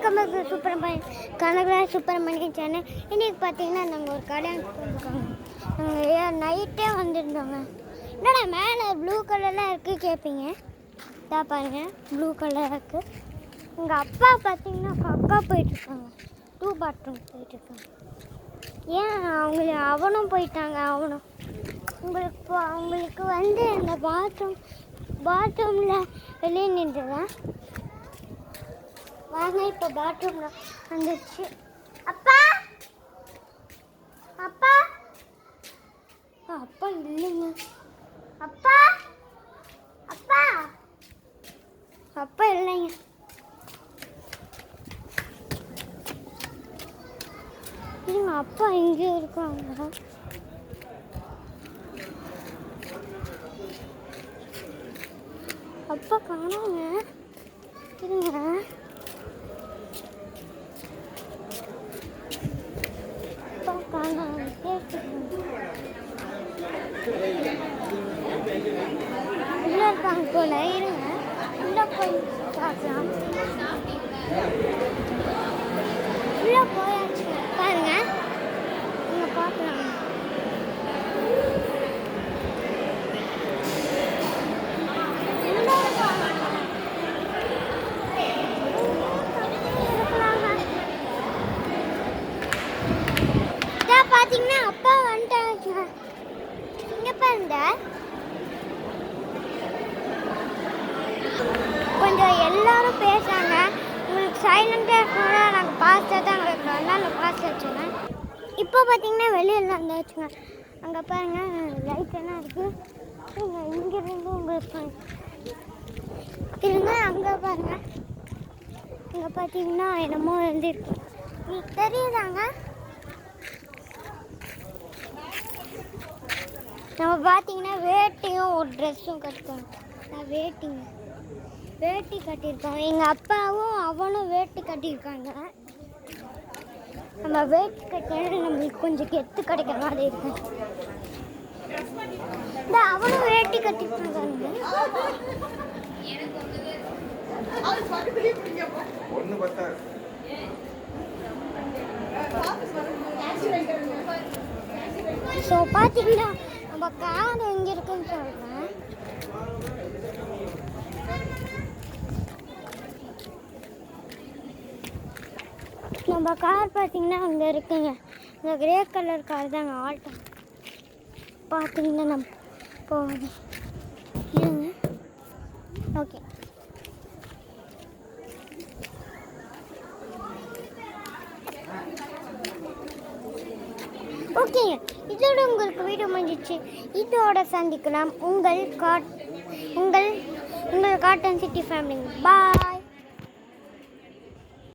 Welcome back to Kanagaraj Subramanian channel. இன்றைக்கி பார்த்தீங்கன்னா நாங்கள் ஒரு கல்யாணத்துக்கு வந்துருக்காங்க. நைட்டே வந்துருந்தோங்க. என்னடா மேலே ப்ளூ கலர்லாம் இருக்குது கேட்பீங்க. இதான் பாருங்கள், ப்ளூ கலராக இருக்குது. எங்கள் அப்பா பார்த்தீங்கன்னா அக்கா போயிட்டுருக்காங்க, 2 பாத்ரூம் போயிட்டுருக்காங்க. ஏன் அவனும் போயிட்டாங்க. உங்களுக்கு வந்து இந்த பாத்ரூமில் வெளியே நின்றுதான் வாங்க. இப்போ பாத்ரூமில் வந்துடுச்சு. அப்பா அப்பா அப்பா இல்லைங்க. அப்பா அப்பா அப்பா இல்லைங்க. இல்லைங்க, அப்பா இங்கே இருக்காங்க. அப்பா காணாங்க. இருங்க, அப்பா காணாங்க. உள்ள இருக்காங்க போல. இருங்க, உள்ள போய் பார்க்கலாம். உள்ள போயாச்சு பாருங்க, நீங்க பார்க்கலாம். பார்த்தீங்கன்னா அப்பா வந்துட்டாங்க. இங்கே பாருங்க, கொஞ்சம் எல்லாரும் பேசுகிறாங்க. உங்களுக்கு சைலண்டாக இருக்கணும்னா நாங்கள் பாஸ்ட்டாக தான் எங்களுக்கு அதனால் பாஸ்ட் வச்சுங்க. இப்போ பார்த்தீங்கன்னா வெளியில் வந்தாச்சுங்க. அங்கே பாருங்கள், லைட் எல்லாம் இருக்குது. இங்கேருந்து உங்களுக்கு இருங்க. அங்கே பாருங்கள், இங்கே பார்த்தீங்கன்னா என்னமோ வந்துருக்கு. உங்களுக்கு தெரியுதாங்க? நம்ம பார்த்தீங்கன்னா வேட்டியும் ஒரு ட்ரெஸ்ஸும் கட்டிக்கோங்க. நான் வேட்டி கட்டியிருக்கோம். எங்கள் அப்பாவும் அவனும் வேட்டி கட்டியிருக்காங்க. நம்ம வேட்டி கட்டினா நம்மளுக்கு கொஞ்சம் கெத்து கிடைக்கிற மாதிரி இருக்கும். இந்த அவனும் வேட்டி கட்டியிருக்காங்க. ஸோ பார்த்தீங்கன்னா நம்ம கார் எங்கே இருக்குன்னு சொல்கிறேன். நம்ம கார் பார்த்தீங்கன்னா அங்கே இருக்குங்க. இந்த கிரே கலர் கார் தாங்க ஆல்டோ. பார்த்தீங்கன்னா நம்ம போகுது. இருங்க, ஓகே. ஓகேங்க, இதோட உங்களுக்கு வீடியோ முடிஞ்சிச்சு. இதோட சந்திக்கலாம் உங்கள் காட்டன் சிட்டி ஃபேமிலி. பாய்.